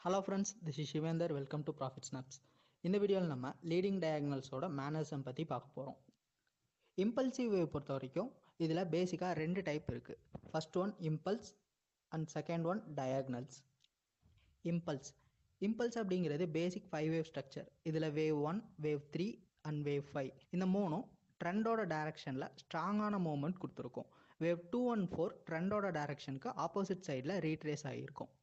Hello friends, this is Shivender. Welcome to Profit Snaps. இந்த வீடியோவில் நம்ம லீடிங் டயகனல்ஸோட மேனரிசம் பற்றி பார்க்க போகிறோம். இம்பல்சிவ் வேவ் பொறுத்த வரைக்கும் இதில் பேசிக்காக ரெண்டு டைப் இருக்குது. First one impulse and second one diagonals. Impulse அப்படிங்கிறது பேசிக் 5 வேவ் ஸ்ட்ரக்சர். இதில் வேவ் 1, வேவ் 3 அண்ட் வேவ் 5 இந்த மூணும் ட்ரெண்டோட டைரக்ஷனில் ஸ்ட்ராங்கான மூவ்மெண்ட் கொடுத்துருக்கோம். வேவ் 2 and 4 ட்ரெண்டோட டைரக்ஷனுக்கு ஆப்போசிட் சைடில் ரீட்ரேஸ் ஆகியிருக்கும்.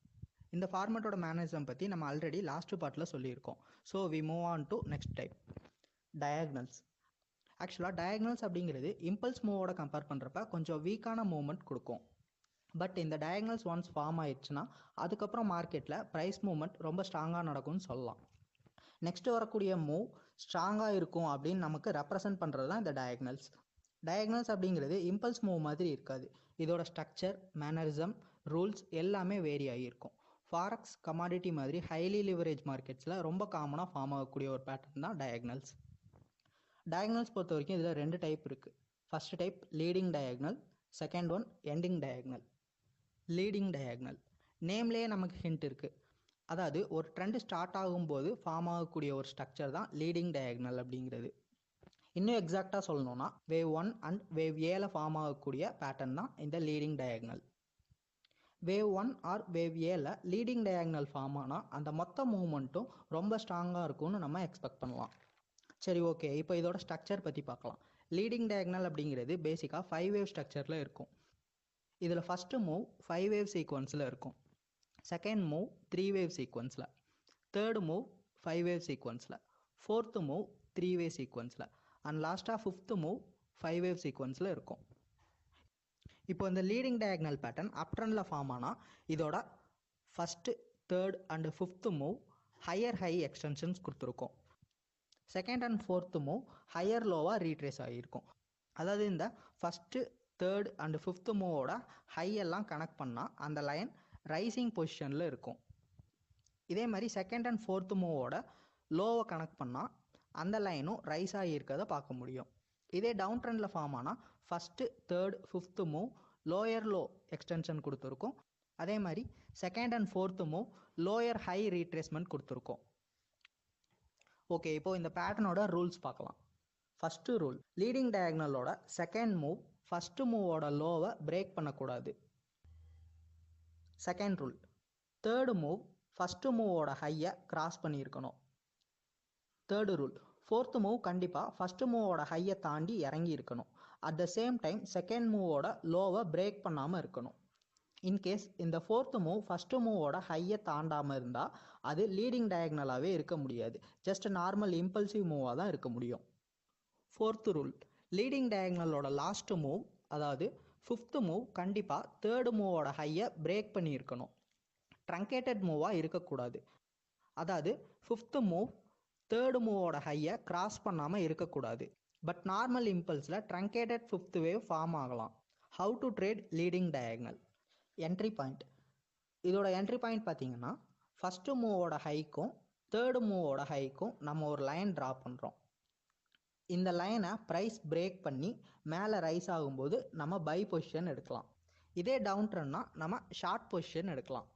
இந்த ஃபார்மேட்டோட மேனரிசம் பற்றி நம்ம ஆல்ரெடி லாஸ்ட் பார்ட்டில் சொல்லியிருக்கோம். So we move on to next type, diagonals. ஆக்சுவலாக டயகனல்ஸ் அப்படிங்கிறது இம்பல்ஸ் மூவோட கம்பேர் பண்ணுறப்ப கொஞ்சம் வீக்கான மூவ்மெண்ட் கொடுக்கும். பட் இந்த டயகனல்ஸ் ஒன்ஸ் ஃபார்ம் ஆயிடுச்சுன்னா அதுக்கப்புறம் மார்க்கெட்டில் ப்ரைஸ் மூவ்மெண்ட் ரொம்ப ஸ்ட்ராங்காக நடக்கும்னு சொல்லலாம். நெக்ஸ்ட் வரக்கூடிய மூவ் ஸ்ட்ராங்காக இருக்கும் அப்படின்னு நமக்கு ரெப்ரசன்ட் பண்ணுறது தான் இந்த டயகனல்ஸ். டயகனல்ஸ் அப்படிங்கிறது இம்பல்ஸ் மூவ் மாதிரி இருக்காது. இதோட ஸ்ட்ரக்சர், மேனரிசம், ரூல்ஸ் எல்லாமே வேரி ஆகியிருக்கும். ஃபாரெக்ஸ், கமாடிட்டி மாதிரி ஹைலி லிவரேஜ் மார்க்கெட்ஸில் ரொம்ப காமனாக ஃபார்ம் ஆகக்கூடிய ஒரு பேட்டர்ன் தான் டயகனல்ஸ். டயகனல்ஸ் பொறுத்த வரைக்கும் இதில் ரெண்டு டைப் இருக்குது. First type leading diagonal, second one ending diagonal. Leading diagonal நேம்லேயே நமக்கு ஹிண்ட் இருக்குது. அதாவது ஒரு ட்ரெண்ட் ஸ்டார்ட் ஆகும்போது ஃபார்ம் ஆகக்கூடிய ஒரு ஸ்ட்ரக்சர் தான் லீடிங் டயகனல் அப்படிங்கிறது. இன்னும் எக்ஸாக்டாக சொல்லணும்னா வேவ் 1 அண்ட் வேவ் 7 ஃபார்ம் ஆகக்கூடிய பேட்டர்ன் தான் இந்த leading diagonal. Wave 1 or wave 7 leading diagonal form ஆனால் அந்த மொத்த மூவ்மெண்ட்டும் ரொம்ப ஸ்ட்ராங்காக இருக்கும்னு நம்ம எக்ஸ்பெக்ட் பண்ணலாம். சரி, ஓகே, இப்போ இதோட ஸ்ட்ரக்சர் பற்றி பார்க்கலாம். லீடிங் டயகனல் அப்படிங்கிறது பேசிக்காக 5 வேவ் ஸ்ட்ரக்சரில் இருக்கும். இதில் ஃபஸ்ட்டு மூவ் 5 வேவ் சீக்வன்ஸில் இருக்கும், செகண்ட் மூவ் 3 வேவ் சீக்வன்ஸில், தேர்டு மூவ் 5 வேவ் சீக்வன்ஸில், ஃபோர்த்து மூவ் 3 வேவ் சீக்வன்ஸில் அண்ட் லாஸ்ட்டாக ஃபிஃப்த்து மூவ் 5 வேவ் சீக்வன்ஸில் இருக்கும். இப்போ இந்த லீடிங் டயகனல் பேட்டர்ன் அப் ட்ரெண்டில் ஃபார்ம் ஆனால் இதோட first, third and fifth move higher high extensions கொடுத்துருக்கோம். Second and fourth move higher லோவாக ரீட்ரேஸ் ஆகியிருக்கும். அதாவது இந்த ஃபஸ்ட்டு, தேர்ட் அண்ட் ஃபிஃப்த்து மூவோட ஹையெல்லாம் கனெக்ட் பண்ணால் அந்த லைன் ரைசிங் பொசிஷனில் இருக்கும். இதே மாதிரி செகண்ட் அண்ட் ஃபோர்த்து மூவோட லோவை கனெக்ட் பண்ணால் அந்த லைனும் ரைஸ் ஆகியிருக்கிறத பார்க்க முடியும். இதே டவுன் ட்ரெண்டில் ஃபார்ம் ஆனால் first, third, fifth move lower low extension கொடுத்துருக்கோம். அதே மாதிரி second and fourth move lower high retracement கொடுத்துருக்கோம். ஓகே, இப்போது இந்த பேட்டர்னோட ரூல்ஸ் பார்க்கலாம். ஃபஸ்ட்டு ரூல், லீடிங் டயகனலோட செகண்ட் மூவ் ஃபஸ்ட்டு மூவோட லோவை பிரேக் பண்ணக்கூடாது. Second rule, third move first மூவோட ஹையை கிராஸ் பண்ணியிருக்கணும். தேர்டு ரூல், ஃபோர்த்து மூவ் கண்டிப்பாக ஃபஸ்ட்டு மூவோட ஹையை தாண்டி இறங்கி இருக்கணும். At the same time second மூவோட லோவை பிரேக் பண்ணாமல் இருக்கணும். இன்கேஸ் இந்த ஃபோர்த்து மூவ் ஃபஸ்ட்டு மூவோட ஹையை தாண்டாமல் இருந்தால் அது லீடிங் டயகனலாகவே இருக்க முடியாது. ஜஸ்ட் நார்மல் இம்பல்சிவ் மூவாக தான் இருக்க முடியும். ஃபோர்த்து ரூல், லீடிங் டயகனலோட லாஸ்ட்டு மூவ் அதாவது ஃபிஃப்த்து மூவ் கண்டிப்பாக தேர்டு மூவோட ஹையை பிரேக் பண்ணியிருக்கணும். ட்ரங்கேட்டட் மூவாக இருக்கக்கூடாது. அதாவது ஃபிஃப்த்து மூவ் தேர்டு மூவோட ஹையை கிராஸ் பண்ணாமல் இருக்கக்கூடாது. பட் நார்மல் இம்பல்ஸில் ட்ரங்கேட்டட் ஃபிஃப்த் வேவ் ஃபார்ம் ஆகலாம். How to trade leading diagonal? Entry point, இதோட என்ட்ரி பாயிண்ட் பார்த்தீங்கன்னா ஃபஸ்ட்டு மூவோட ஹைக்கும் தேர்டு மூவோட ஹைக்கும் நம்ம ஒரு லைன் ட்ரா பண்ணுறோம். இந்த லைனை ப்ரைஸ் பிரேக் பண்ணி மேலே ரைஸ் ஆகும்போது நம்ம பை பொசிஷன் எடுக்கலாம். இதே டவுன் ட்ரெண்ட்னா நம்ம ஷார்ட் பொசிஷன் எடுக்கலாம்.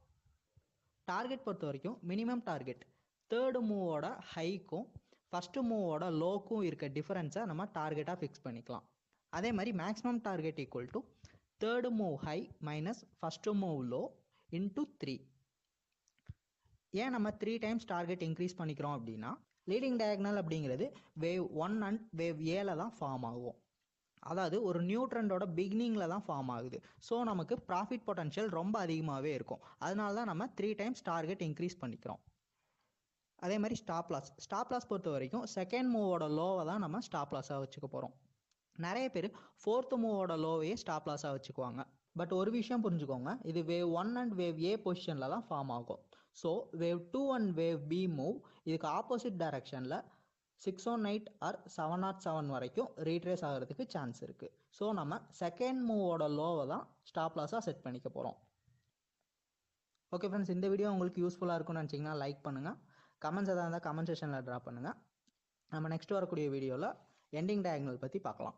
டார்கெட் பொறுத்த வரைக்கும் மினிமம் டார்கெட் தேர்டு மூவோட ஹைக்கும் ஃபஸ்ட்டு மூவோட லோக்கும் இருக்க டிஃபரன்ஸை நம்ம டார்கெட்டாக ஃபிக்ஸ் பண்ணிக்கலாம். அதே மாதிரி maximum target equal to third move high minus first move low into 3. ஏன் நம்ம 3 டைம்ஸ் டார்கெட் இன்க்ரீஸ் பண்ணிக்கிறோம் அப்படின்னா லீடிங் டயகனல் அப்படிங்கிறது வேவ் 1 அண்ட் வேவ் 7 தான் ஃபார்ம் ஆகும். அதாவது ஒரு நியூ ட்ரெண்டோட பிகினிங்கில் தான் ஃபார்ம் ஆகுது. ஸோ நமக்கு ப்ராஃபிட் பொட்டன்ஷியல் ரொம்ப அதிகமாகவே இருக்கும். அதனால தான் நம்ம 3 டைம்ஸ் டார்கெட் இன்க்ரீஸ் பண்ணிக்கிறோம். அதே மாதிரி ஸ்டாப் லாஸ் பொறுத்த வரைக்கும் செகண்ட் மூவோட லோவை தான் நம்ம ஸ்டாப் லாஸாக வச்சுக்க போகிறோம். நிறைய பேர் ஃபோர்த்து மூவோட லோவையே ஸ்டாப் லாஸாக வச்சுக்குவாங்க. பட் ஒரு விஷயம் புரிஞ்சுக்கோங்க, இது வேவ் 1 அண்ட் வேவ் ஏ பொசிஷனில் தான் ஃபார்ம் ஆகும். So wave 2 and wave B move இதுக்கு ஆப்போசிட் டைரக்ஷனில் 618 ஆர் 707 வரைக்கும் ரீட்ரேஸ் ஆகிறதுக்கு சான்ஸ் இருக்குது. ஸோ நம்ம செகண்ட் மூவோட லோவை தான் ஸ்டாப் லாஸாக செட் பண்ணிக்க போகிறோம். ஓகே ஃப்ரெண்ட்ஸ், இந்த வீடியோ உங்களுக்கு யூஸ்ஃபுல்லாக இருக்கும்னு நினச்சிங்கன்னா லைக் பண்ணுங்கள். கமெண்ட்ஸ் எதாவது இருந்தால் கமெண்ட் செக்ஷனில் ட்ராப் பண்ணுங்கள். நம்ம நெக்ஸ்ட் வரக்கூடிய வீடியோவில் எண்டிங் டயகனல் பற்றி பார்க்கலாம்.